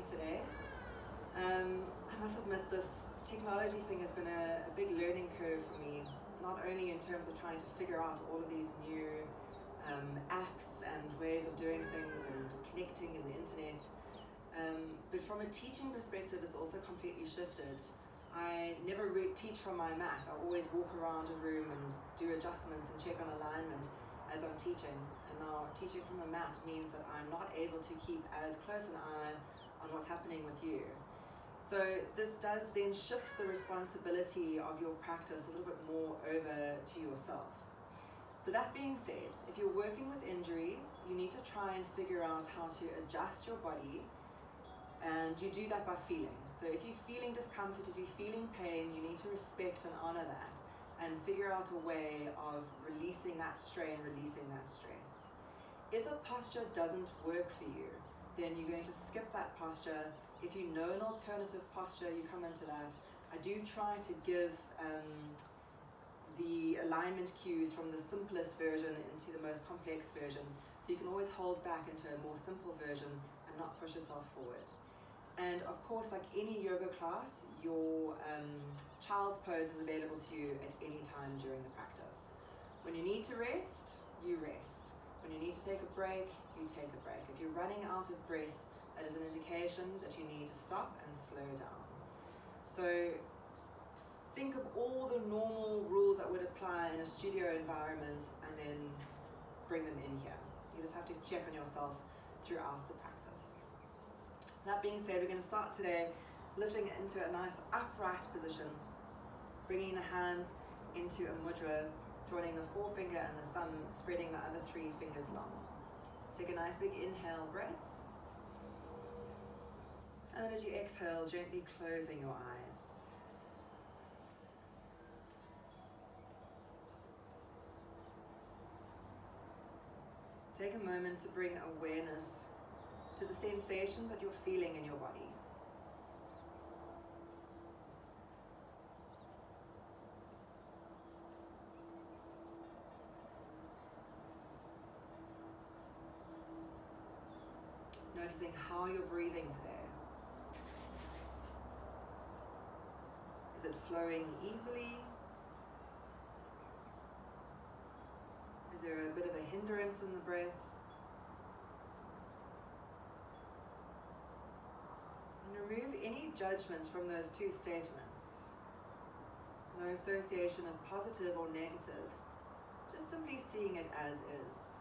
me today. I must admit, this technology thing has been a big learning curve for me, not only in terms of trying to figure out all of these new apps and ways of doing things and connecting in the internet, but from a teaching perspective it's also completely shifted. I never teach from my mat. I always walk around a room and do adjustments and check on alignment as I'm teaching. And now teaching from a mat means that I'm not able to keep as close an eye on what's happening with you. So this does then shift the responsibility of your practice a little bit more over to yourself. So that being said, if you're working with injuries, you need to try and figure out how to adjust your body, and you do that by feeling. So if you're feeling discomfort, if you're feeling pain, you need to respect and honor that and figure out a way of releasing that strain, releasing that stress. If a posture doesn't work for you, then you're going to skip that posture. If you know an alternative posture, you come into that. I do try to give the alignment cues from the simplest version into the most complex version, so you can always hold back into a more simple version and not push yourself forward. And of course, like any yoga class, your child's pose is available to you at any time during the practice. When you need to rest, you rest. When you need to take a break, you take a break. If you're running out of breath, that is an indication that you need to stop and slow down. So think of all the normal rules that would apply in a studio environment and then bring them in here. You just have to check on yourself throughout the practice. That being said, we're going to start today lifting it into a nice upright position, bringing the hands into a mudra, joining the forefinger and the thumb, spreading the other 3 fingers long. Take a nice big inhale breath, and then as you exhale, gently closing your eyes. Take a moment to bring awareness to the sensations that you're feeling in your body. Noticing how you're breathing today. Is it flowing easily? Is there a bit of a hindrance in the breath? And remove any judgment from those 2 statements. No association of positive or negative, just simply seeing it as is.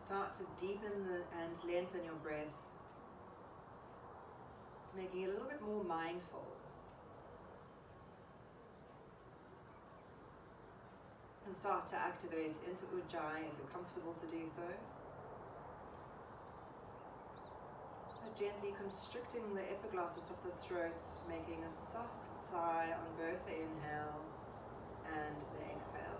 Start to deepen and lengthen your breath, making it a little bit more mindful. And start to activate into Ujjayi if you're comfortable to do so. Gently constricting the epiglottis of the throat, making a soft sigh on both the inhale and the exhale.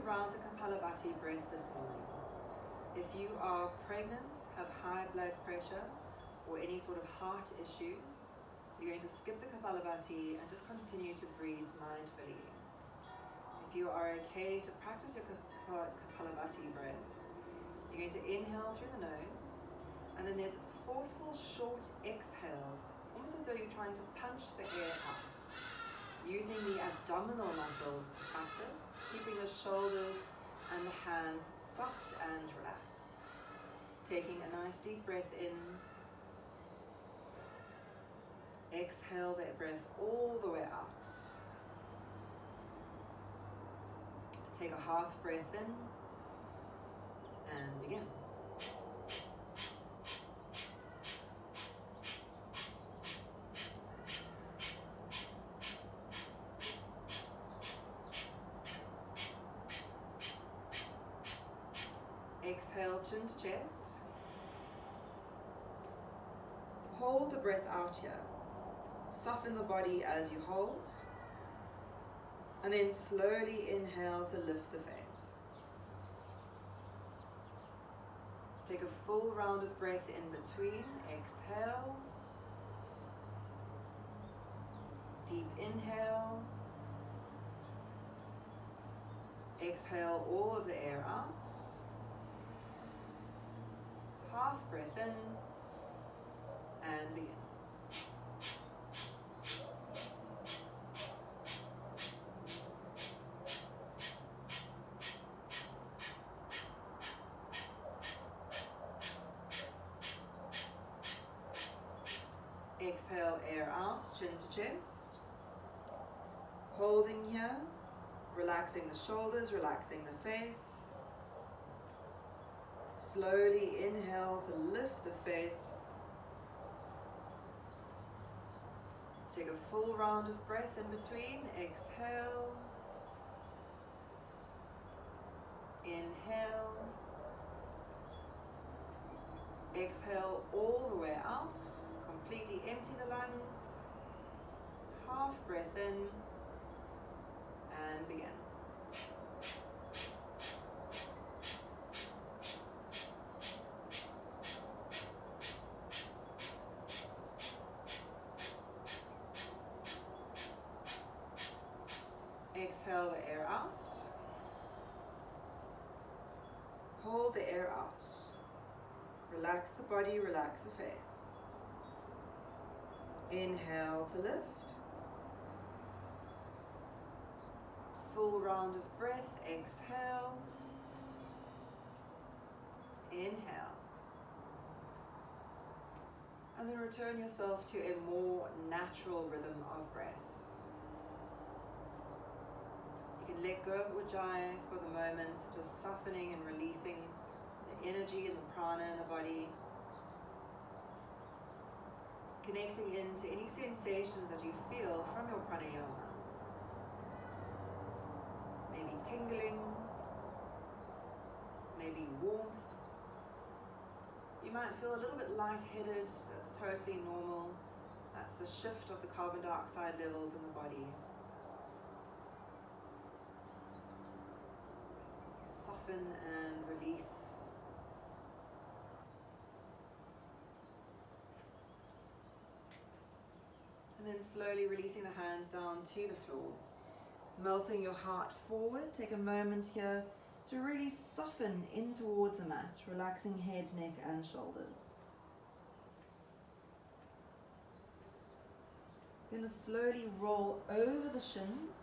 Rounds of Kapalabhati breath this morning. If you are pregnant, have high blood pressure, or any sort of heart issues, you're going to skip the Kapalabhati and just continue to breathe mindfully. If you are okay to practice your Kapalabhati breath, you're going to inhale through the nose, and then there's forceful short exhales, almost as though you're trying to punch the air out, using the abdominal muscles to practice, keeping the shoulders and the hands soft and relaxed. Taking a nice deep breath in. Exhale that breath all the way out. Take a half breath in and begin. Exhale, chin to chest. Hold the breath out here. Soften the body as you hold. And then slowly inhale to lift the face. Let's take a full round of breath in between. Exhale. Deep inhale. Exhale all of the air out. Half breath in. And begin. Exhale, air out, chin to chest. Holding here, relaxing the shoulders, relaxing the face. Slowly inhale to lift the face. Take a full round of breath in between. Exhale. Inhale. Exhale all the way out. Completely empty the lungs. Half breath in. And begin. Exhale the air out. Hold the air out. Relax the body, relax the face. Inhale to lift. Full round of breath. Exhale. Inhale. And then return yourself to a more natural rhythm of breath. You can let go of Ujjayi for the moment, just softening and releasing the energy and the prana in the body. Connecting into any sensations that you feel from your pranayama. Maybe tingling, maybe warmth. You might feel a little bit lightheaded, that's totally normal. That's the shift of the carbon dioxide levels in the body. Soften and release. And then slowly releasing the hands down to the floor. Melting your heart forward. Take a moment here to really soften in towards the mat, relaxing head, neck and shoulders. You're going to slowly roll over the shins,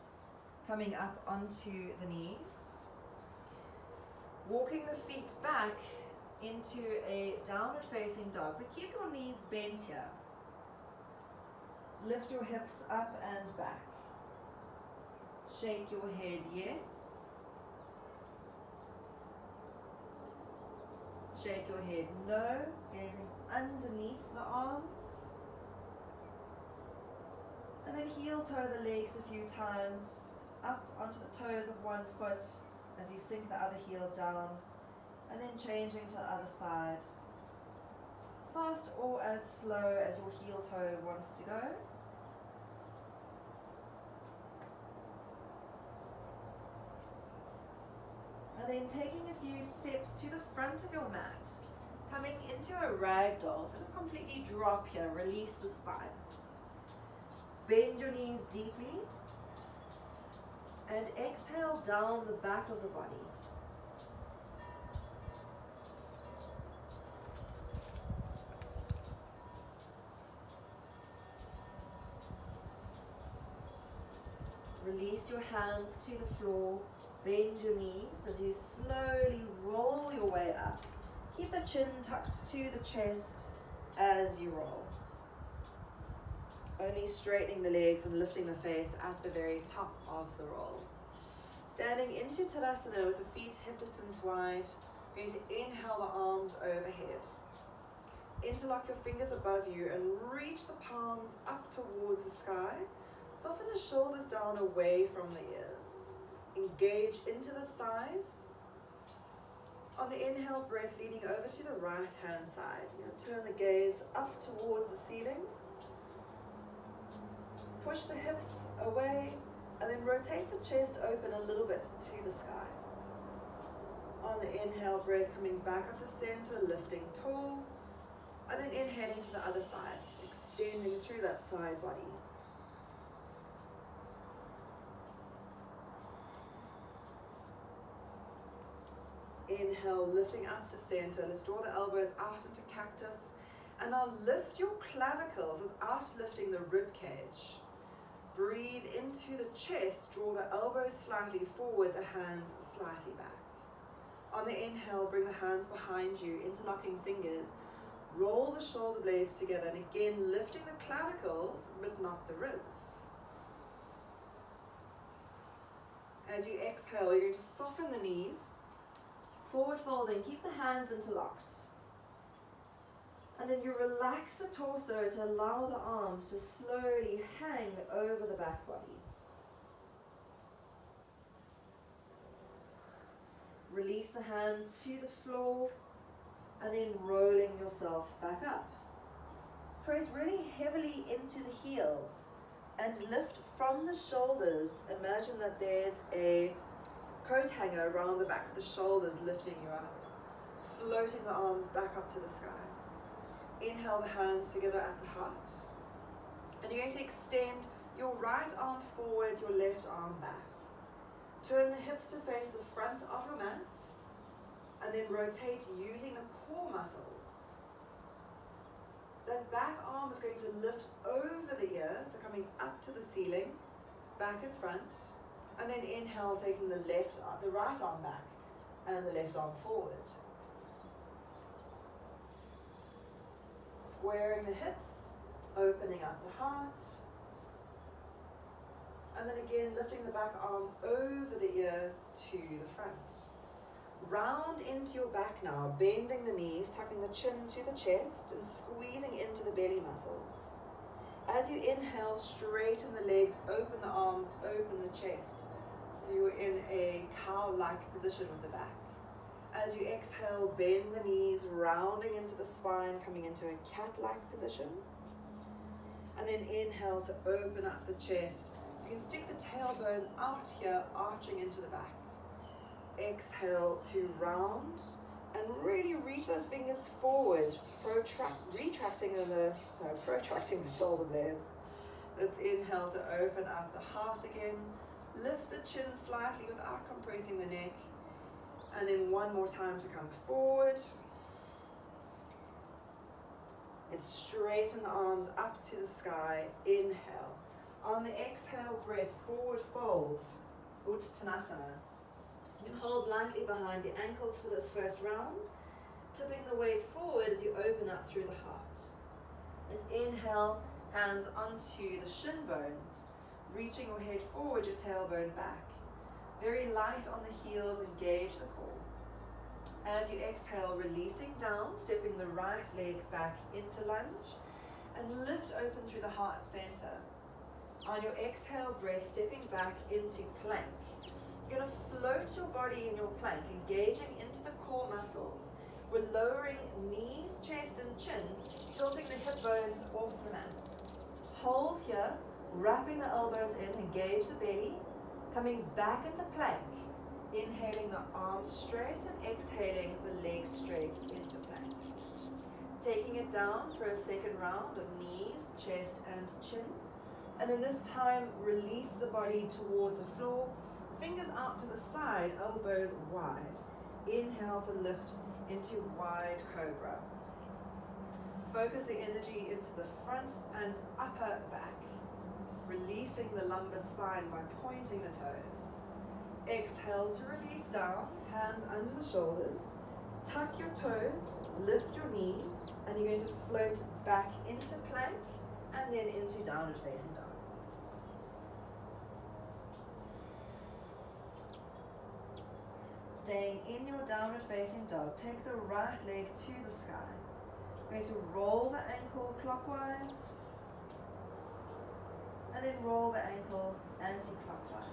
coming up onto the knees. Walking the feet back into a downward facing dog, but keep your knees bent here. Lift your hips up and back. Shake your head yes. Shake your head no, gazing underneath the arms. And then heel toe the legs a few times, up onto the toes of one foot as you sink the other heel down, and then changing to the other side. Fast or as slow as your heel toe wants to go. And then taking a few steps to the front of your mat, coming into a ragdoll. So just completely drop here, release the spine. Bend your knees deeply and exhale down the back of the body. Release your hands to the floor. Bend your knees as you slowly roll your way up. Keep the chin tucked to the chest as you roll. Only straightening the legs and lifting the face at the very top of the roll. Standing into Tadasana with the feet hip distance wide. Going to inhale the arms overhead. Interlock your fingers above you and reach the palms up towards the sky. Soften the shoulders down away from the ears. Engage into the thighs. On the inhale breath, leaning over to the right hand side. You're going to turn the gaze up towards the ceiling. Push the hips away and then rotate the chest open a little bit to the sky. On the inhale breath, coming back up to center, lifting tall. And then inhaling to the other side, extending through that side body. Inhale, lifting up to center. Let's draw the elbows out into cactus. And now lift your clavicles without lifting the rib cage. Breathe into the chest, draw the elbows slightly forward, the hands slightly back. On the inhale, bring the hands behind you, interlocking fingers. Roll the shoulder blades together, and again lifting the clavicles but not the ribs. As you exhale, you're going to soften the knees, forward folding, keep the hands interlocked. And then you relax the torso to allow the arms to slowly hang over the back body. Release the hands to the floor and then rolling yourself back up. Press really heavily into the heels and lift from the shoulders. Imagine that there's a coat hanger around the back of the shoulders lifting you up. Floating the arms back up to the sky. Inhale the hands together at the heart. And you're going to extend your right arm forward, your left arm back. Turn the hips to face the front of your mat. And then rotate using the core muscles. That back arm is going to lift over the ear, so coming up to the ceiling, back and front. And then inhale, taking the right arm back and the left arm forward. Squaring the hips, opening up the heart. And then again, lifting the back arm over the ear to the front. Round into your back now, bending the knees, tucking the chin to the chest and squeezing into the belly muscles. As you inhale, straighten the legs, open the arms, open the chest. So you're in a cow-like position with the back. As you exhale, bend the knees, rounding into the spine, coming into a cat-like position. And then inhale to open up the chest. You can stick the tailbone out here, arching into the back. Exhale to round and really reach those fingers forward, protracting the shoulder blades. Let's inhale to open up the heart again. Lift the chin slightly without compressing the neck. And then one more time to come forward. And straighten the arms up to the sky. Inhale. On the exhale breath, forward folds, Uttanasana. You can hold lightly behind the ankles for this first round, tipping the weight forward as you open up through the heart. Let's inhale, hands onto the shin bones, reaching your head forward, your tailbone back. Very light on the heels, engage the core. As you exhale, releasing down, stepping the right leg back into lunge, and lift open through the heart center. On your exhale breath, stepping back into plank. You're going to float your body in your plank, engaging into the core muscles. We're lowering knees, chest, and chin, tilting the hip bones off the mat. Hold here, wrapping the elbows in, engage the belly, coming back into plank. Inhaling the arms straight and exhaling the legs straight into plank. Taking it down for a second round of knees, chest, and chin. And then this time, release the body towards the floor. Fingers out to the side, elbows wide. Inhale to lift into wide cobra. Focus the energy into the front and upper back. Releasing the lumbar spine by pointing the toes. Exhale to release down, hands under the shoulders. Tuck your toes, lift your knees, and you're going to float back into plank and then into downward facing dog. Staying in your downward facing dog, take the right leg to the sky. You're going to roll the ankle clockwise and then roll the ankle anti-clockwise.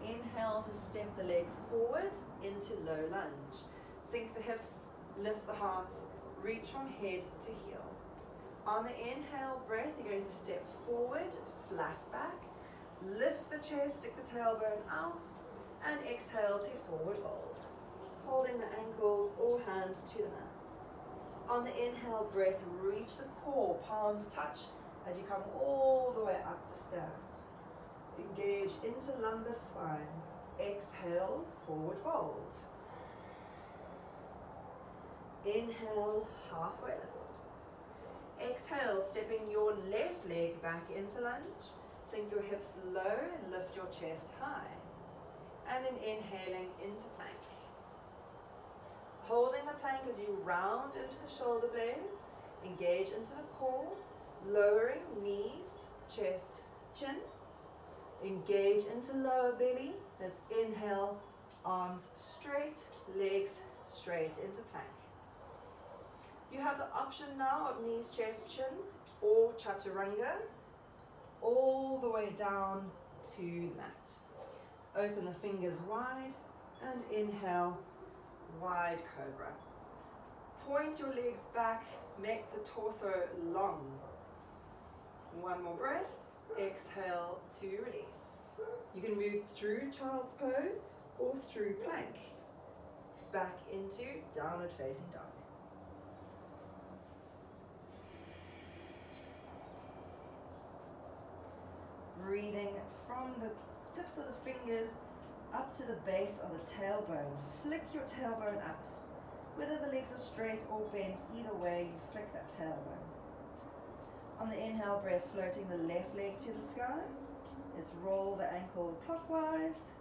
Inhale to step the leg forward into low lunge. Sink the hips, lift the heart, reach from head to heel. On the inhale breath, you're going to step forward, flat back, lift the chest, stick the tailbone out, and exhale to forward fold. Holding the ankles or hands to the mat. On the inhale breath, reach the core, palms touch as you come all the way up to stand. Engage into lumbar spine. Exhale, forward fold. Inhale, halfway lift. Exhale, stepping your left leg back into lunge. Sink your hips low and lift your chest high. And then inhaling into plank. Holding the plank as you round into the shoulder blades. Engage into the core. Lowering knees, chest, chin. Engage into lower belly. Let's inhale, arms straight, legs straight into plank. You have the option now of knees, chest, chin, or chaturanga, all the way down to the mat. Open the fingers wide and inhale, wide cobra. Point your legs back, make the torso long. One more breath. Exhale to release. You can move through child's pose or through plank. Back into downward facing dog. Breathing from the tips of the fingers up to the base of the tailbone. Flick your tailbone up. Whether the legs are straight or bent, either way, you flick that tailbone. On the inhale breath, floating the left leg to the sky. Let's roll the ankle clockwise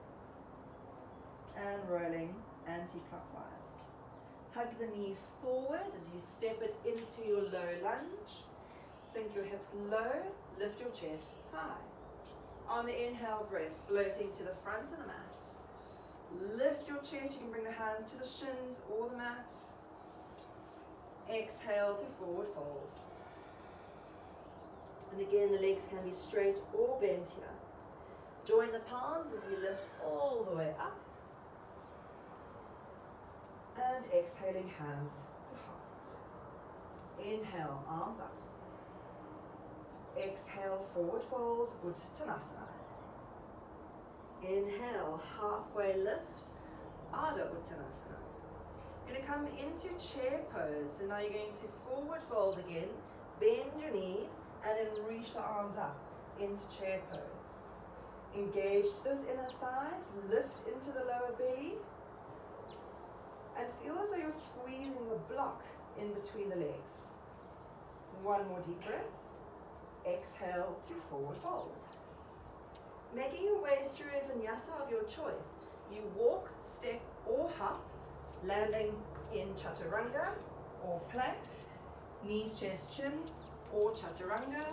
and rolling anti-clockwise. Hug the knee forward as you step it into your low lunge. Sink your hips low, lift your chest high. On the inhale breath, floating to the front of the mat. Lift your chest, you can bring the hands to the shins or the mat. Exhale to forward fold. And again, the legs can be straight or bent here. Join the palms as you lift all the way up. And exhaling, hands to heart. Inhale, arms up. Exhale, forward fold, Uttanasana. Inhale, halfway lift, Ardha Chandrasana. You're going to come into chair pose. So now you're going to forward fold again, bend your knees, and then reach the arms up into chair pose. Engage those inner thighs, lift into the lower belly, and feel as though you're squeezing the block in between the legs. One more deep breath. Exhale to forward fold. Making your way through a VInyasa of your choice. You walk, step, or hop, landing in chaturanga or plank, knees, chest, chin, or chaturanga,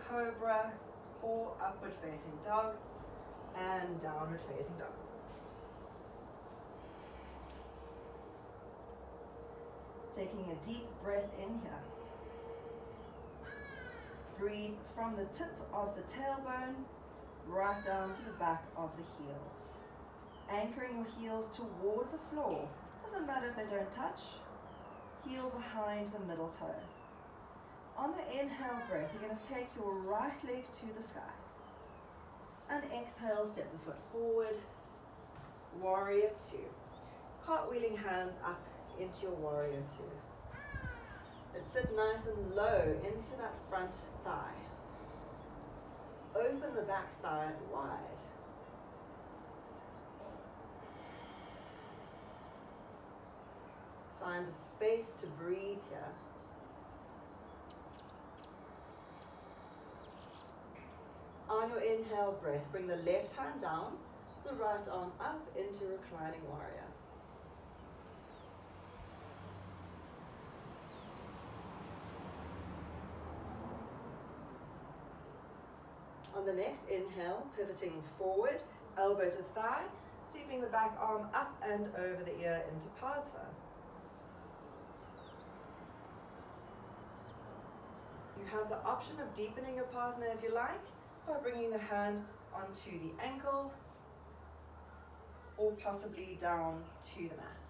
cobra, or upward facing dog, and downward facing dog. Taking a deep breath in here. Breathe from the tip of the tailbone right down to the back of the heels. Anchoring your heels towards the floor. Doesn't matter if they don't touch. Heel behind the middle toe. On the inhale breath, you're going to take your right leg to the sky. And exhale, step the foot forward. Warrior two. Cartwheeling hands up into your warrior two. Let's sit nice and low into that front thigh. Open the back thigh wide. Find the space to breathe here. On your inhale breath, bring the left hand down, the right arm up into reclining warrior. On the next inhale, pivoting forward, elbow to thigh, sweeping the back arm up and over the ear into Pasva. You have the option of deepening your Pasana if you like, by bringing the hand onto the ankle or possibly down to the mat.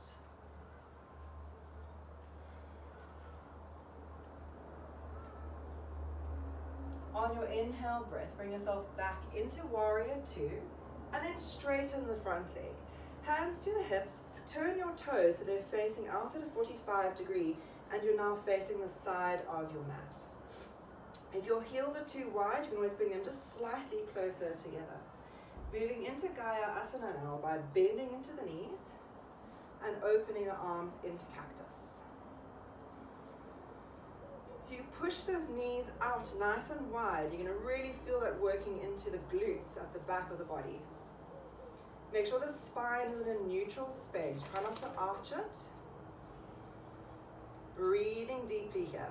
On your inhale breath, bring yourself back into warrior two, and then straighten the front leg. Hands to the hips, turn your toes so they're facing out at a 45 degree, and you're now facing the side of your mat. If your heels are too wide, you can always bring them just slightly closer together. Moving into Gaiasana now by bending into the knees and opening the arms into cactus. So you push those knees out nice and wide. You're going to really feel that working into the glutes at the back of the body. Make sure the spine is in a neutral space. Try not to arch it. Breathing deeply here.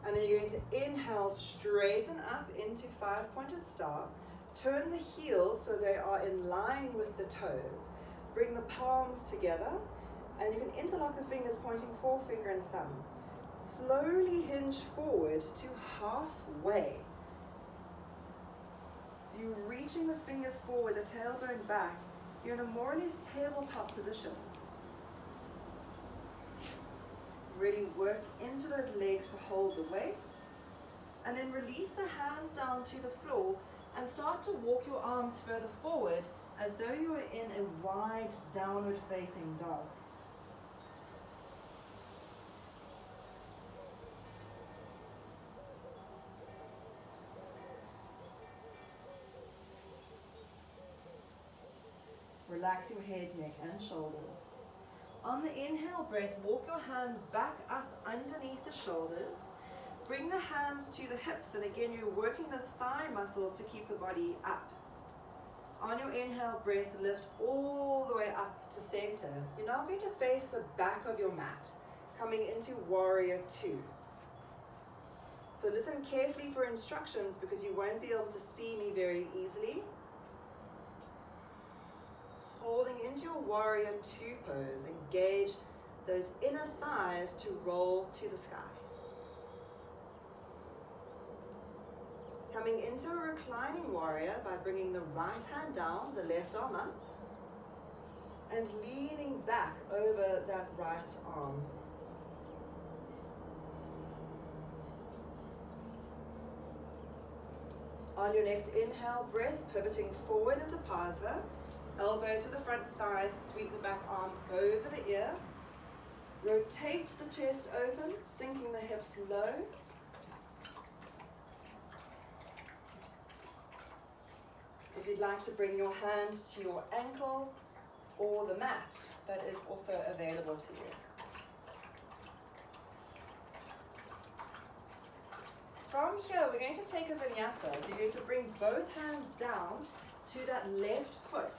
And then you're going to inhale, straighten up into five-pointed star. Turn the heels so they are in line with the toes. Bring the palms together. And you can interlock the fingers pointing forefinger and thumb. Slowly hinge forward to halfway. So you're reaching the fingers forward, the tailbone back. You're in a more or less tabletop position. Really work into those legs to hold the weight. And then release the hands down to the floor and start to walk your arms further forward as though you are in a wide downward facing dog. Relax your head, neck and shoulders. On the inhale breath, walk your hands back up underneath the shoulders. Bring the hands to the hips, and again you're working the thigh muscles to keep the body up. On your inhale breath, lift all the way up to center. You're now going to face the back of your mat, coming into warrior two. So listen carefully for instructions because you won't be able to see me very easily. Holding into your warrior two pose, engage those inner thighs to roll to the sky. Coming into a reclining warrior by bringing the right hand down, the left arm up, and leaning back over that right arm. On your next inhale breath, pivoting forward into Pasva. Elbow to the front thigh, sweep the back arm over the ear. Rotate the chest open, sinking the hips low. If you'd like to bring your hand to your ankle or the mat, that is also available to you. From here, we're going to take a VInyasa. So you're going to bring both hands down to that left foot.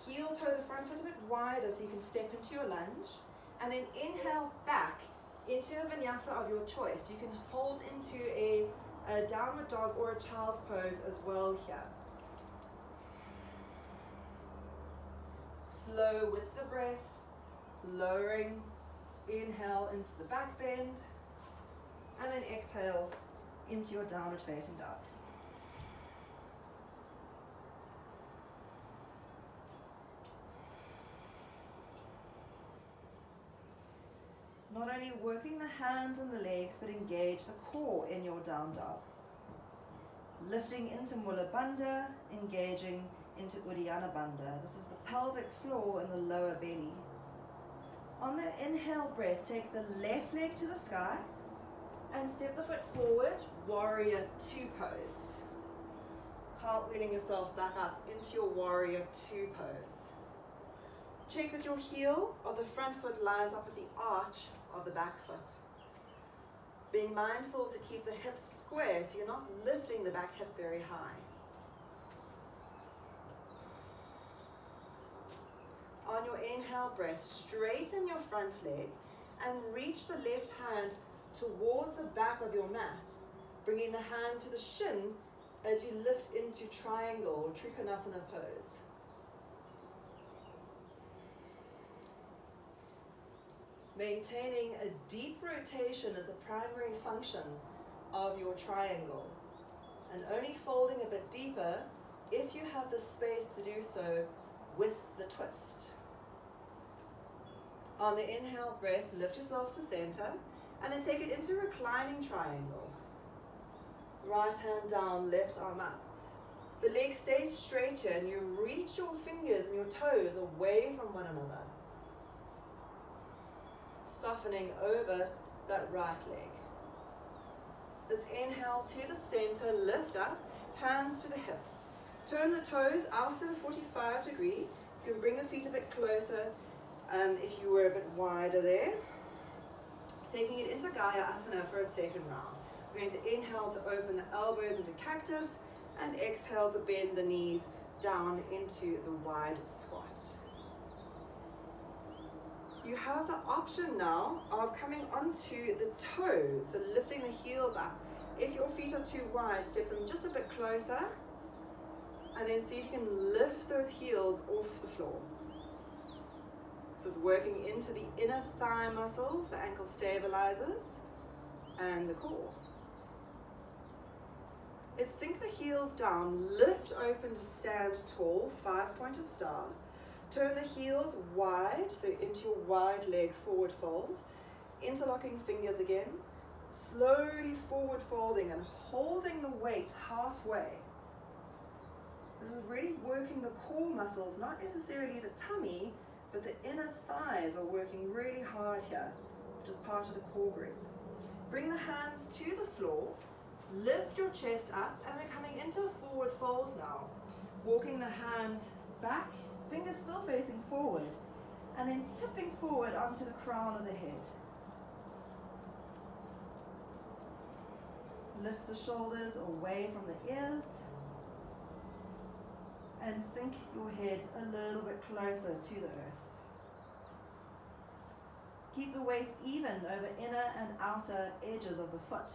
Heel toe the front foot a bit wider so you can step into your lunge. And then inhale back into a VInyasa of your choice. You can hold into a downward dog or a child's pose as well here. Flow with the breath, lowering, inhale into the back bend, and then exhale into your downward facing dog. Not only working the hands and the legs, but engage the core in your down dog. Lifting into Mula Bandha, engaging into Uddiyana Bandha. This is the pelvic floor and the lower belly. On the inhale breath, take the left leg to the sky and step the foot forward, warrior two pose. Cartwheeling yourself back up into your warrior two pose. Check that your heel of the front foot lines up with the arch of the back foot. Being mindful to keep the hips square so you're not lifting the back hip very high. On your inhale breath, straighten your front leg and reach the left hand towards the back of your mat, bringing the hand to the shin as you lift into triangle or Trikonasana pose. Maintaining a deep rotation as the primary function of your triangle, and only folding a bit deeper if you have the space to do so with the twist. On the inhale breath, lift yourself to center and then take it into reclining triangle. Right hand down, left arm up. The leg stays straight here and you reach your fingers and your toes away from one another. Softening over that right leg. Let's inhale to the center, lift up, hands to the hips. Turn the toes out at a 45 degree. You can bring the feet a bit closer if you were a bit wider there. Taking it into Gaiasana for a second round. We're going to inhale to open the elbows into cactus and exhale to bend the knees down into the wide squat. You have the option now of coming onto the toes, so lifting the heels up. If your feet are too wide, step them just a bit closer and then see if you can lift those heels off the floor. This is working into the inner thigh muscles, the ankle stabilizers, and the core. Let's sink the heels down, lift open to stand tall, 5-pointed star. Turn the heels wide, so into your wide leg forward fold. Interlocking fingers again. Slowly forward folding and holding the weight halfway. This is really working the core muscles, not necessarily the tummy, but the inner thighs are working really hard here, which is part of the core group. Bring the hands to the floor, lift your chest up, and we're coming into a forward fold now. Walking the hands back, fingers still facing forward, and then tipping forward onto the crown of the head. Lift the shoulders away from the ears, and sink your head a little bit closer to the earth. Keep the weight even over inner and outer edges of the foot.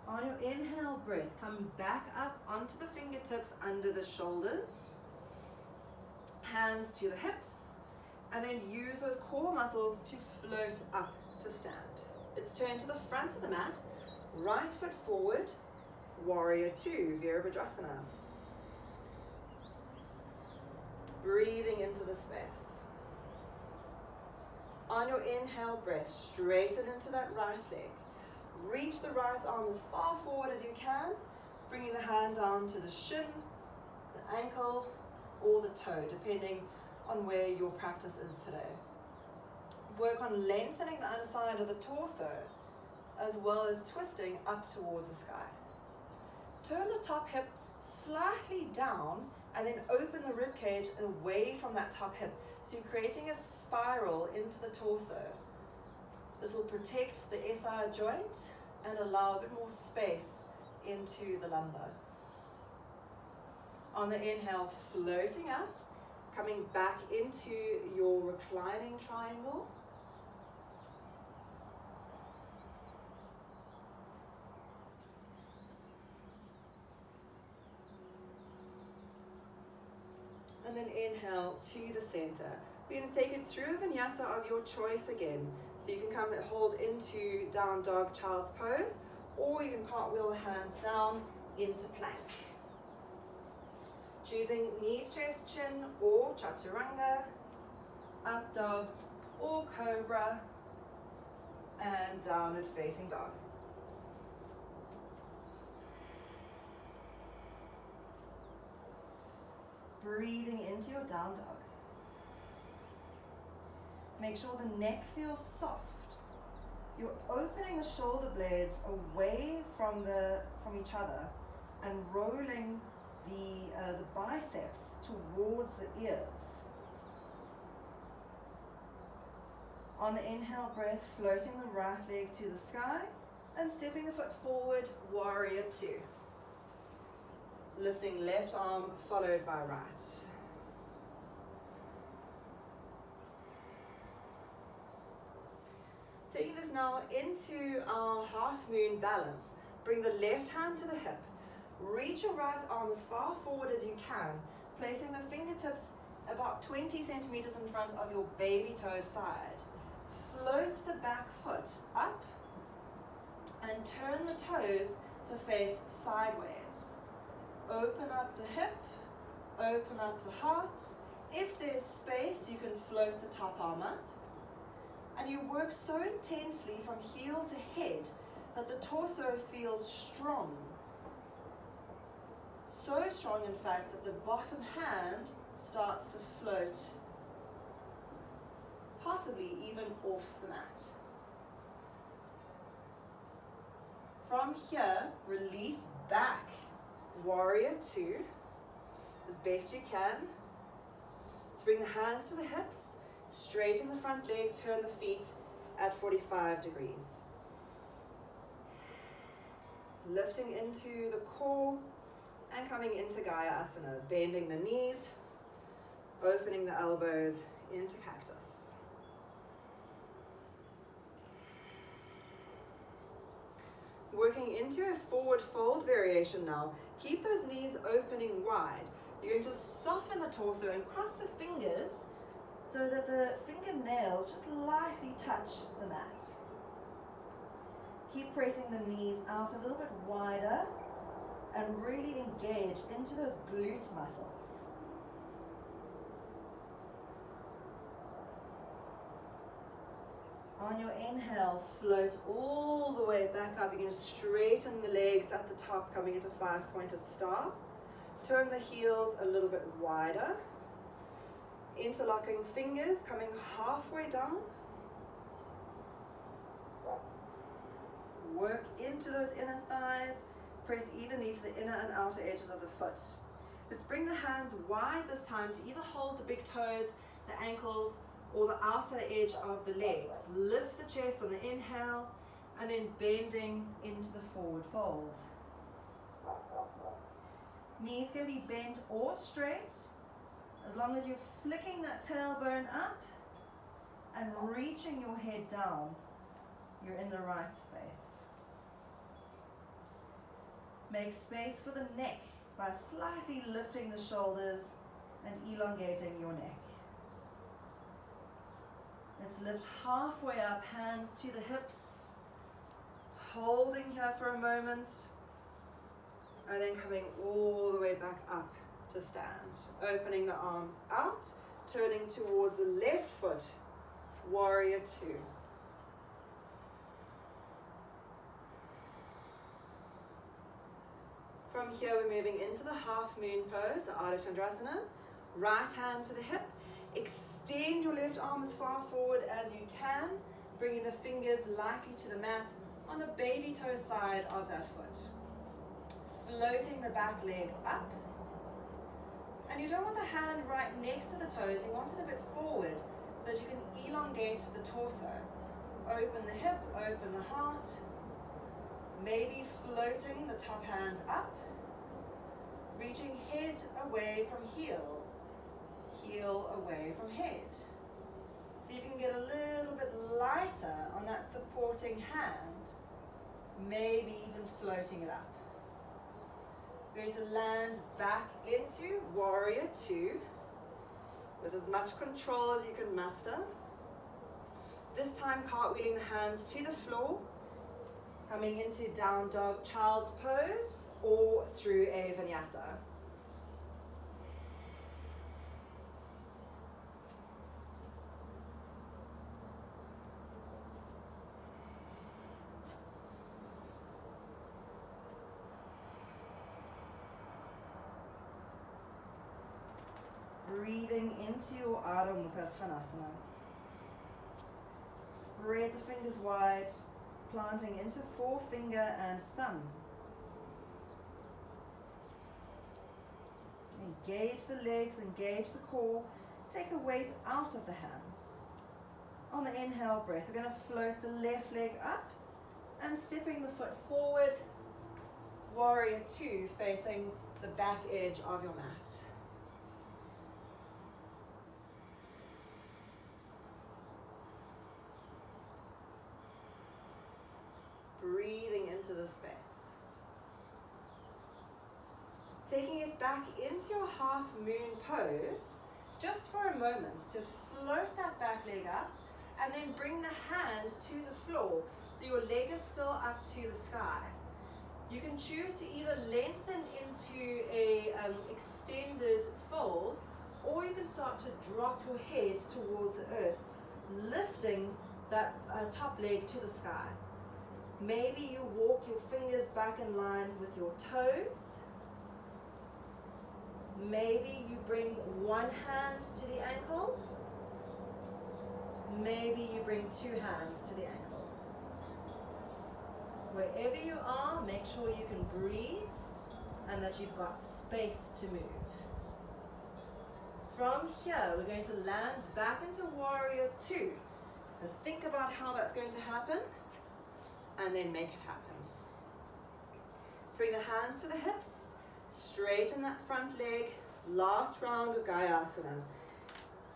On your inhale breath, come back up onto the fingertips under the shoulders, hands to the hips, and then use those core muscles to float up to stand. Let's turn to the front of the mat, right foot forward, warrior two, Virabhadrasana. Breathing into the space. On your inhale breath, straighten into that right leg. Reach the right arm as far forward as you can, bringing the hand down to the shin, the ankle, or the toe, depending on where your practice is today. Work on lengthening the underside of the torso, as well as twisting up towards the sky. Turn the top hip slightly down, and then open the rib cage away from that top hip. So you're creating a spiral into the torso. This will protect the SI joint and allow a bit more space into the lumbar. On the inhale, floating up, coming back into your reclining triangle. And then inhale to the center. We're going to take it through a VInyasa of your choice again. So you can come and hold into down dog child's pose, or you can cartwheel the hands down into plank. Choosing knees, chest, chin, or chaturanga, up dog, or cobra, and downward facing dog. Breathing into your down dog. Make sure the neck feels soft. You're opening the shoulder blades away from each other and rolling the biceps towards the ears. On the inhale breath, floating the right leg to the sky and stepping the foot forward, warrior two. Lifting left arm followed by right. Taking this now into our half moon balance. Bring the left hand to the hip. Reach your right arm as far forward as you can, placing the fingertips about 20 centimeters in front of your baby toe side. Float the back foot up and turn the toes to face sideways. open up the hip, open up the heart. If there's space, you can float the top arm up. And you work so intensely from heel to head that the torso feels strong. So strong, in fact, that the bottom hand starts to float, possibly even off the mat. From here, release back. Warrior 2, as best you can. Let's bring the hands to the hips, straighten the front leg, turn the feet at 45 degrees. Lifting into the core and coming into Gaiasana, bending the knees, opening the elbows into cactus. Working into a forward fold variation now. Keep those knees opening wide. You're going to soften the torso and cross the fingers so that the fingernails just lightly touch the mat. Keep pressing the knees out a little bit wider and really engage into those glute muscles. On your inhale, float all the way back up. You're going to straighten the legs at the top, coming into 5-pointed star. Turn the heels a little bit wider. Interlocking fingers, coming halfway down. Work into those inner thighs. Press evenly to the inner and outer edges of the foot. Let's bring the hands wide this time to either hold the big toes, the ankles, or the outer edge of the legs. Lift the chest on the inhale and then bending into the forward fold. Knees can be bent or straight as long as you're flicking that tailbone up and reaching your head down. You're in the right space. Make space for the neck by slightly lifting the shoulders and elongating your neck. Let's lift halfway up, hands to the hips, holding here for a moment, and then coming all the way back up to stand. Opening the arms out, turning towards the left foot, warrior 2. From here, we're moving into the half moon pose, the Ardha Chandrasana. Right hand to the hip. Extend your left arm as far forward as you can, bringing the fingers lightly to the mat on the baby toe side of that foot. Floating the back leg up. And you don't want the hand right next to the toes, you want it a bit forward so that you can elongate the torso. Open the hip, open the heart. Maybe floating the top hand up. Reaching head away from heel. Heel away from head. See if you can get a little bit lighter on that supporting hand, maybe even floating it up. Going to land back into warrior 2 with as much control as you can muster. This time cartwheeling the hands to the floor, coming into down dog child's pose or through a VInyasa. Breathing into your Ardha Chandrasana. Spread the fingers wide, planting into forefinger and thumb. Engage the legs, engage the core. Take the weight out of the hands. On the inhale breath, we're going to float the left leg up and stepping the foot forward. Warrior 2 facing the back edge of your mat. Breathing into the space. Taking it back into your half moon pose, just for a moment, to float that back leg up and then bring the hand to the floor so your leg is still up to the sky. You can choose to either lengthen into a extended fold, or you can start to drop your head towards the earth, lifting that top leg to the sky. Maybe you walk your fingers back in line with your toes. Maybe you bring one hand to the ankle. Maybe you bring two hands to the ankle. Wherever you are, make sure you can breathe and that you've got space to move. From here, we're going to land back into Warrior Two. So think about how that's going to happen and then make it happen. Let's bring the hands to the hips, straighten that front leg, last round of Gaiasana.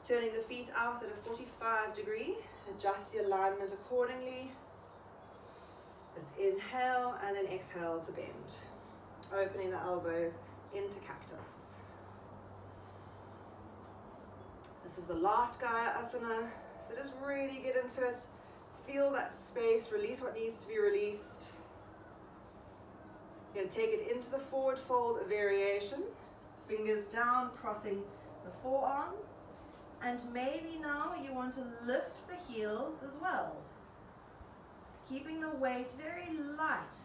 Turning the feet out at a 45 degree, adjust the alignment accordingly. Let's inhale and then exhale to bend. Opening the elbows into cactus. This is the last Gaiasana, so just really get into it. Feel that space, release what needs to be released. You're going to take it into the forward fold variation. Fingers down, crossing the forearms. And maybe now you want to lift the heels as well. Keeping the weight very light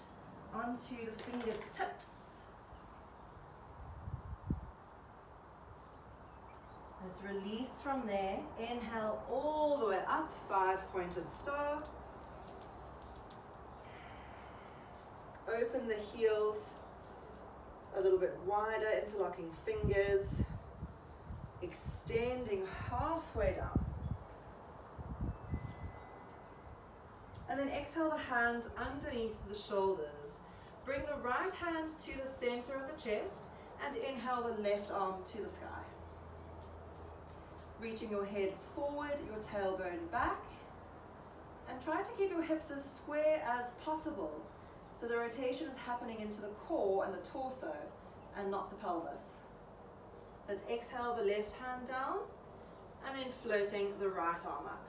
onto the fingertips. Let's release from there. Inhale all the way up, 5-pointed star. Open the heels a little bit wider, interlocking fingers. Extending halfway down. And then exhale the hands underneath the shoulders. Bring the right hand to the center of the chest and inhale the left arm to the sky. Reaching your head forward, your tailbone back. And try to keep your hips as square as possible so the rotation is happening into the core and the torso and not the pelvis. Let's exhale the left hand down and then floating the right arm up.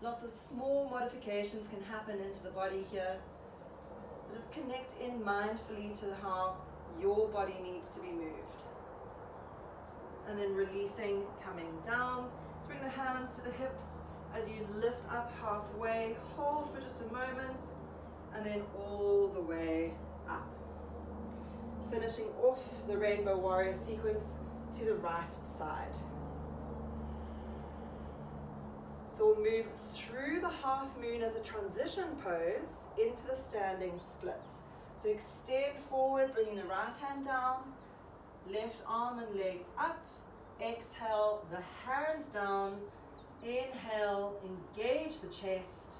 Lots of small modifications can happen into the body here. Just connect in mindfully to how your body needs to be moved. And then releasing, coming down. Let's bring the hands to the hips as you lift up halfway. Hold for just a moment and then all the way up. Finishing off the Rainbow Warrior sequence to the right side. So we'll move through the half moon as a transition pose into the standing splits. So extend forward, bringing the right hand down, left arm and leg up. Exhale the hand down. Inhale, engage the chest.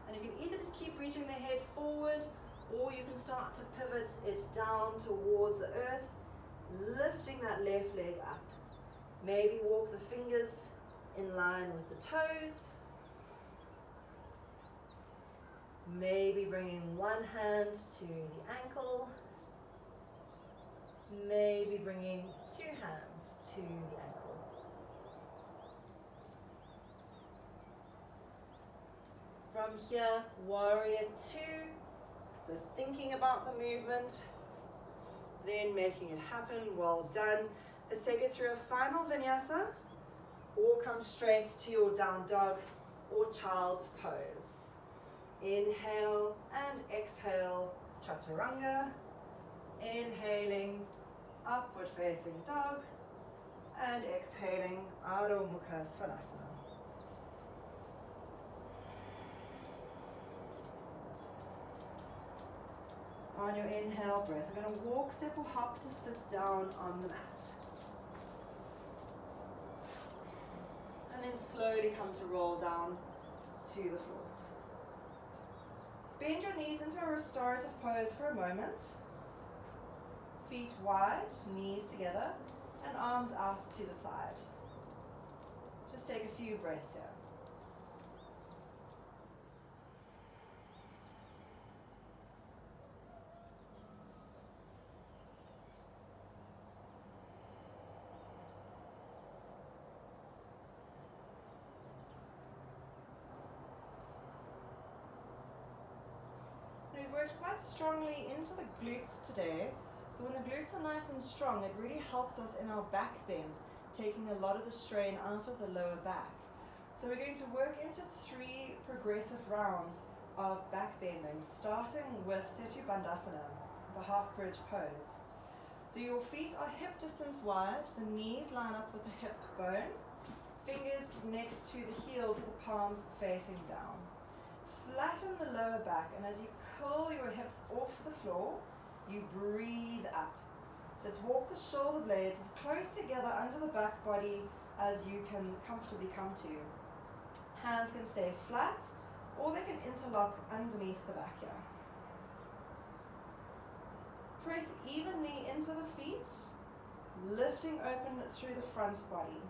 And you can either just keep reaching the head forward, or you can start to pivot it down towards the earth, lifting that left leg up. Maybe walk the fingers in line with the toes. Maybe bringing one hand to the ankle. Maybe bringing two hands to the ankle. From here, Warrior Two. So thinking about the movement, then making it happen. Well done. Let's take it through a final vinyasa, or come straight to your down dog or child's pose. Inhale and exhale, chaturanga. Inhaling, upward facing dog, and exhaling, Adho Mukha Svanasana. On your inhale breath, we're going to walk, step or hop to sit down on the mat. And then slowly come to roll down to the floor. Bend your knees into a restorative pose for a moment. Feet wide, knees together, and arms out to the side. Just take a few breaths here. worked quite strongly into the glutes today. So when the glutes are nice and strong, it really helps us in our back bends, taking a lot of the strain out of the lower back. So we're going to work into 3 progressive rounds of back bending, starting with Setu Bandhasana, the half bridge pose. So your feet are hip distance wide, the knees line up with the hip bone, fingers next to the heels with the palms facing down. Flatten the lower back, and as you curl your hips off the floor, you breathe up. Let's walk the shoulder blades as close together under the back body as you can comfortably come to. Hands can stay flat, or they can interlock underneath the back here. Press evenly into the feet, lifting open through the front body.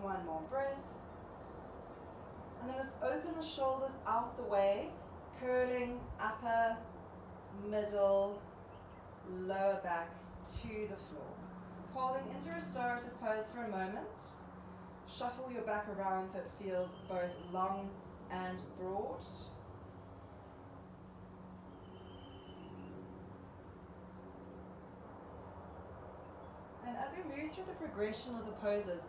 One more breath. And then let's open the shoulders out the way, curling upper, middle, lower back to the floor. Holding into restorative pose for a moment. Shuffle your back around so it feels both long and broad. And as we move through the progression of the poses,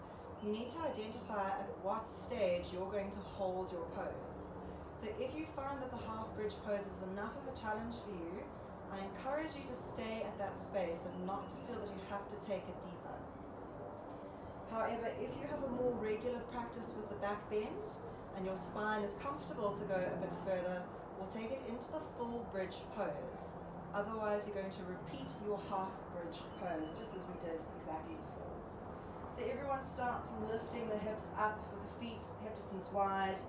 you need to identify at what stage you're going to hold your pose. So if you find that the half bridge pose is enough of a challenge for you, I encourage you to stay at that space and not to feel that you have to take it deeper. However, if you have a more regular practice with the back bends and your spine is comfortable to go a bit further, we'll take it into the full bridge pose. Otherwise, you're going to repeat your half bridge pose just as we did exactly before. So everyone starts lifting the hips up with the feet hip distance wide,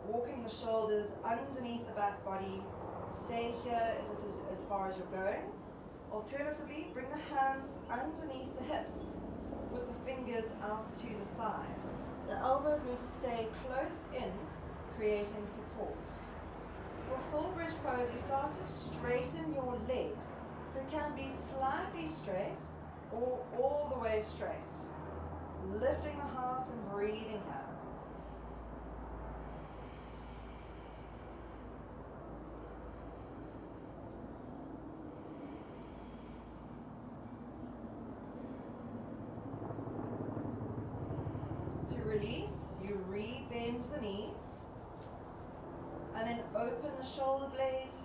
walking the shoulders underneath the back body. Stay here if this is as far as you're going. Alternatively, bring the hands underneath the hips with the fingers out to the side. The elbows need to stay close in, creating support. For full bridge pose, you start to straighten your legs. So it can be slightly straight or all the way straight. Lifting the heart and breathing out. To release, you re-bend the knees and then open the shoulder blades,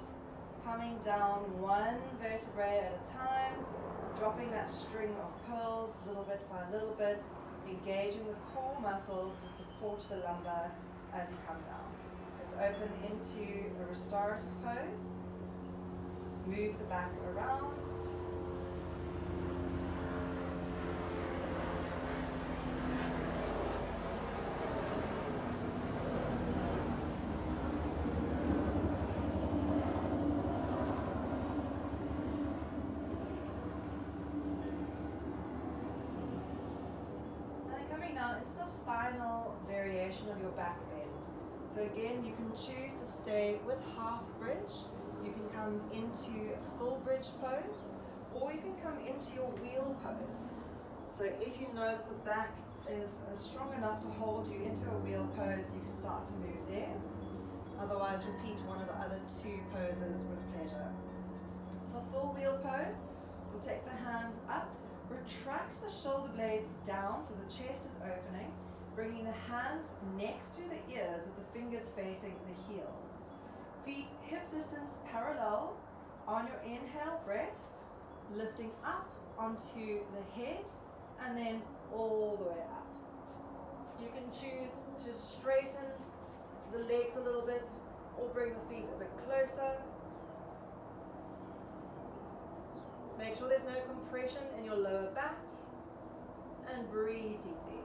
coming down one vertebrae at a time, dropping that string of pearls little bit by little bit, engaging the core muscles to support the lumbar as you come down. Let's open into a restorative pose. Move the back around. Into the final variation of your back bend. So again, you can choose to stay with half bridge, you can come into full bridge pose, or you can come into your wheel pose. So if you know that the back is strong enough to hold you into a wheel pose, you can start to move there. Otherwise, repeat one of the other 2 poses with pleasure. For full wheel pose, we'll take the hands up. Retract the shoulder blades down so the chest is opening, bringing the hands next to the ears with the fingers facing the heels. Feet hip distance parallel. On your inhale breath, lifting up onto the head and then all the way up. You can choose to straighten the legs a little bit or bring the feet a bit closer. Make sure there's no compression in your lower back and breathe deeply.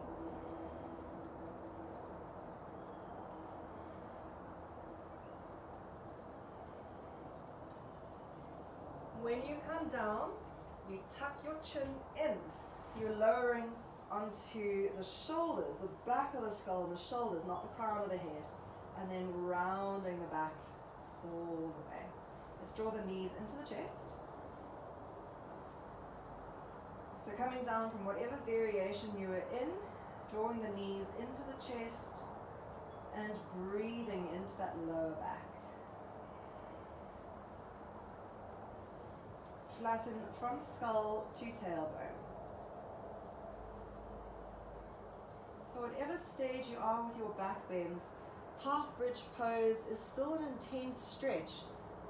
When you come down, you tuck your chin in. So you're lowering onto the shoulders, the back of the skull and the shoulders, not the crown of the head. And then rounding the back all the way. Let's draw the knees into the chest. So coming down from whatever variation you were in, drawing the knees into the chest and breathing into that lower back. Flatten from skull to tailbone. So whatever stage you are with your back bends, half bridge pose is still an intense stretch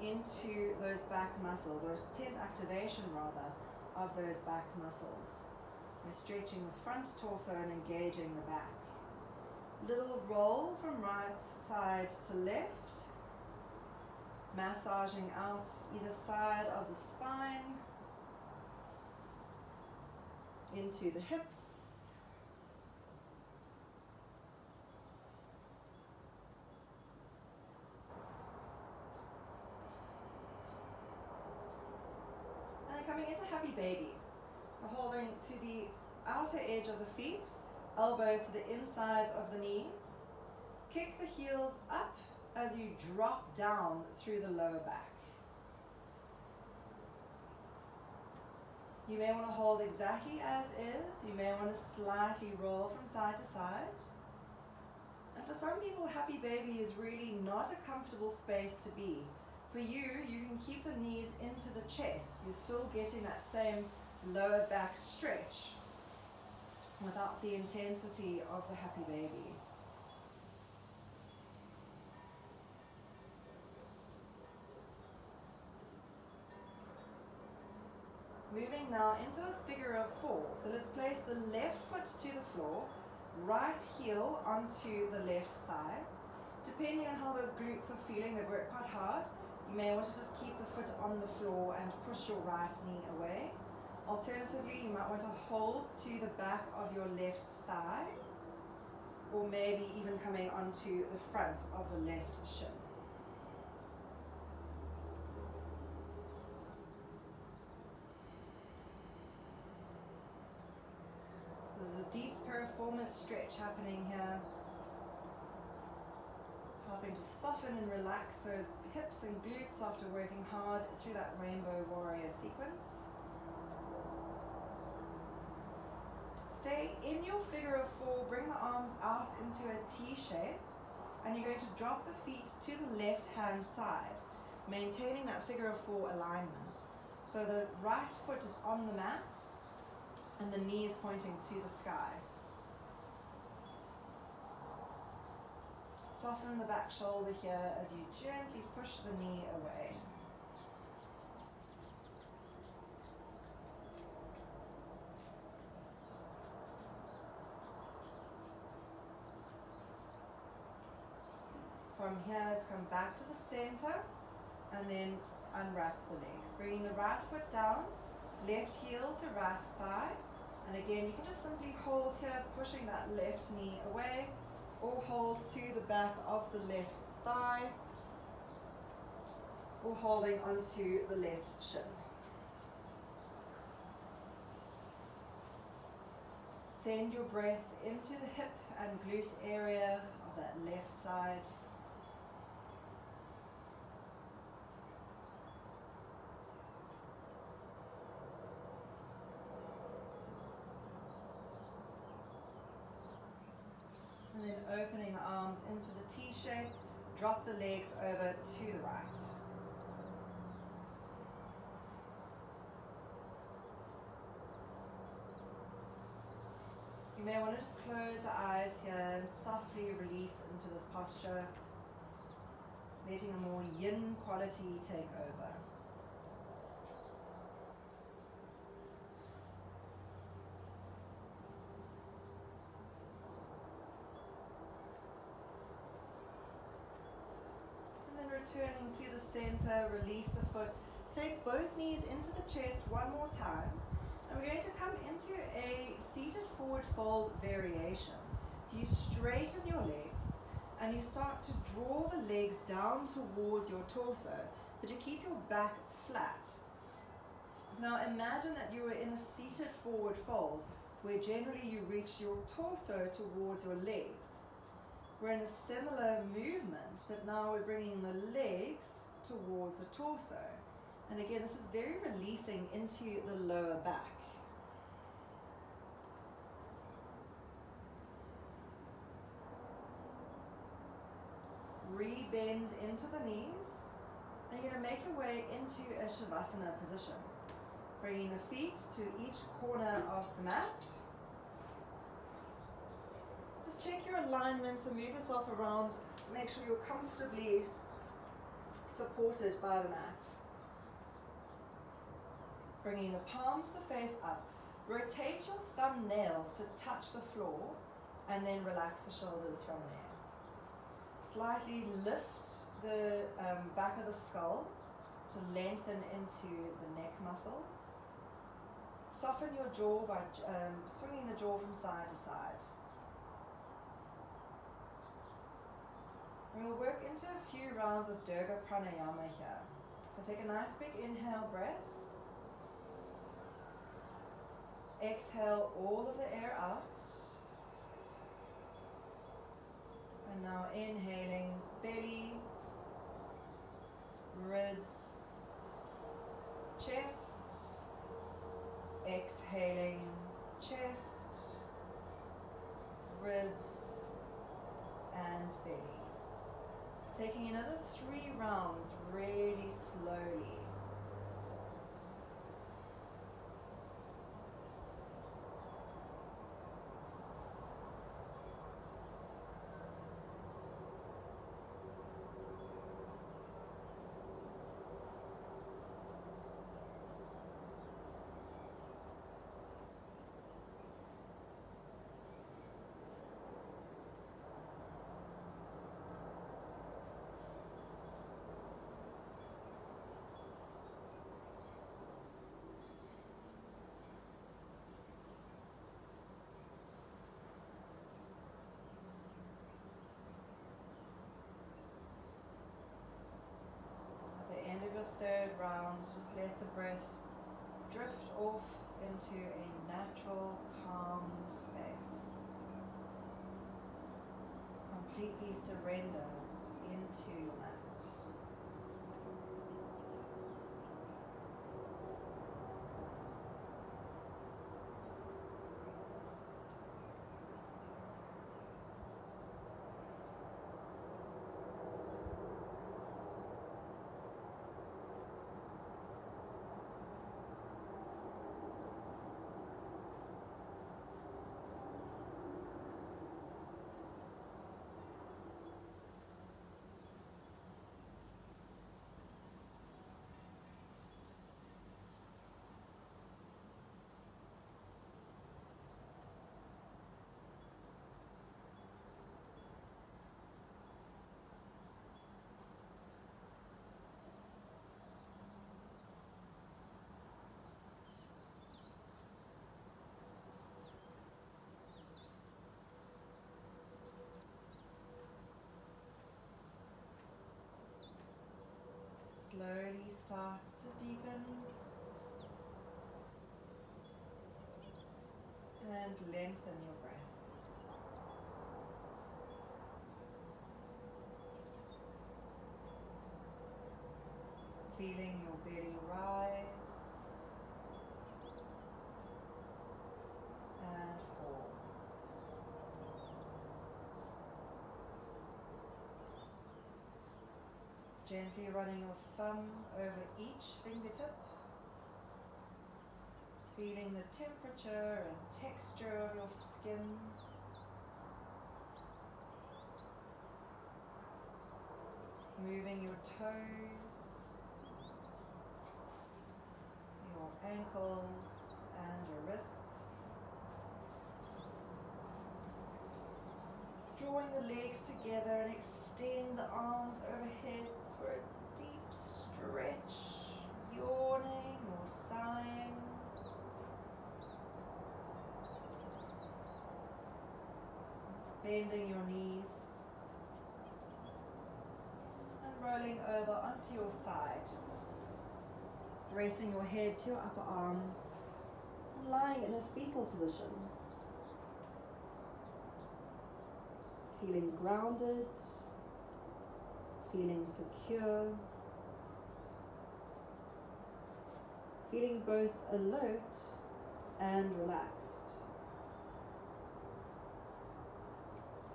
into those back muscles, or intense activation rather, of those back muscles. We're stretching the front torso and engaging the back. Little roll from right side to left, massaging out either side of the spine, into the hips, and coming into happy baby. So holding to the outer edge of the feet, elbows to the insides of the knees. Kick the heels up as you drop down through the lower back. You may want to hold exactly as is. You may want to slightly roll from side to side. And for some people, happy baby is really not a comfortable space to be. For you, you can keep the knees into the chest. You're still getting that same lower back stretch without the intensity of the happy baby. Moving now into a figure of four. So let's place the left foot to the floor, right heel onto the left thigh. Depending on how those glutes are feeling, they've worked quite hard. You may want to just keep the foot on the floor and push your right knee away. Alternatively, you might want to hold to the back of your left thigh, or maybe even coming onto the front of the left shin. So there's a deep piriformis stretch happening here, helping to soften and relax those hips and glutes after working hard through that rainbow warrior sequence. Stay in your figure of four, bring the arms out into a T shape, and you're going to drop the feet to the left hand side, maintaining that figure of four alignment. So the right foot is on the mat and the knee is pointing to the sky. Soften the back shoulder here as you gently push the knee away. From here, let's come back to the center and then unwrap the legs. Bringing the right foot down, left heel to right thigh. And again, you can just simply hold here, pushing that left knee away, or hold to the back of the left thigh, or holding onto the left shin. Send your breath into the hip and glute area of that left side. And then opening the arms into the T shape, drop the legs over to the right. You may want to just close the eyes here and softly release into this posture, letting a more yin quality take over. Returning to the center, release the foot. Take both knees into the chest one more time. And we're going to come into a seated forward fold variation. So you straighten your legs and you start to draw the legs down towards your torso, but you keep your back flat. So now imagine that you are in a seated forward fold where generally you reach your torso towards your legs. We're in a similar movement, but now we're bringing the legs towards the torso. And again, this is very releasing into the lower back. Re-bend into the knees. And you're going to make your way into a Shavasana position. Bringing the feet to each corner of the mat. Just check your alignment, so move yourself around. Make sure you're comfortably supported by the mat. Bringing the palms to face up. Rotate your thumbnails to touch the floor and then relax the shoulders from there. Slightly lift the back of the skull to lengthen into the neck muscles. Soften your jaw by swinging the jaw from side to side. We'll work into a few rounds of Durga Pranayama here. So take a nice big inhale breath. Exhale all of the air out. And now inhaling belly, ribs, chest. Exhaling chest, ribs, and belly. Taking another 3 rounds really slowly. Third round, just let the breath drift off into a natural, calm space. Completely surrender into your mat. Slowly starts to deepen and lengthen your breath. Feeling your belly rise and fall. Gently running your thumb over each fingertip, feeling the temperature and texture of your skin. Moving your toes, your ankles and your wrists. Drawing the legs together and extend the arms overhead for a deep stretch, yawning or sighing. Bending your knees and rolling over onto your side. Resting your head to your upper arm and lying in a fetal position. Feeling grounded, feeling secure, feeling both alert and relaxed.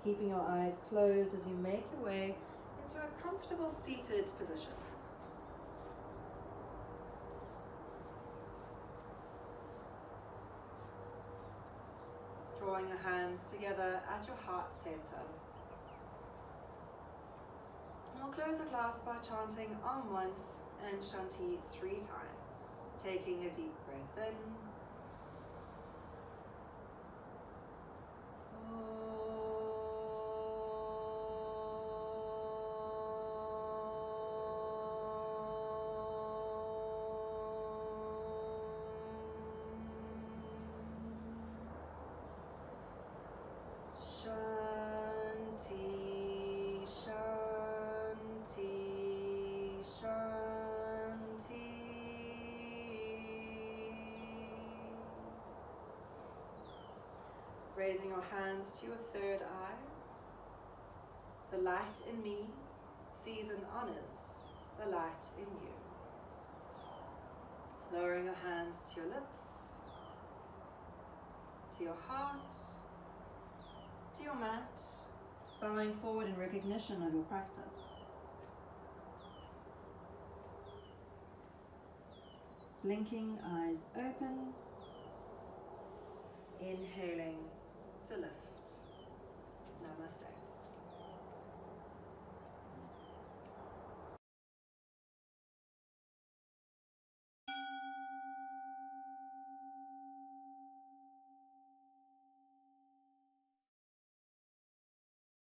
Keeping your eyes closed as you make your way into a comfortable seated position. Drawing your hands together at your heart center. And we'll close the class by chanting Om once and Shanti 3 times. Taking a deep breath in. Shanti, Shanti, Shanti. Raising your hands to your third eye. The light in me sees and honors the light in you. Lowering your hands to your lips, to your heart, to your mat, bowing forward in recognition of your practice. Blinking eyes open, inhaling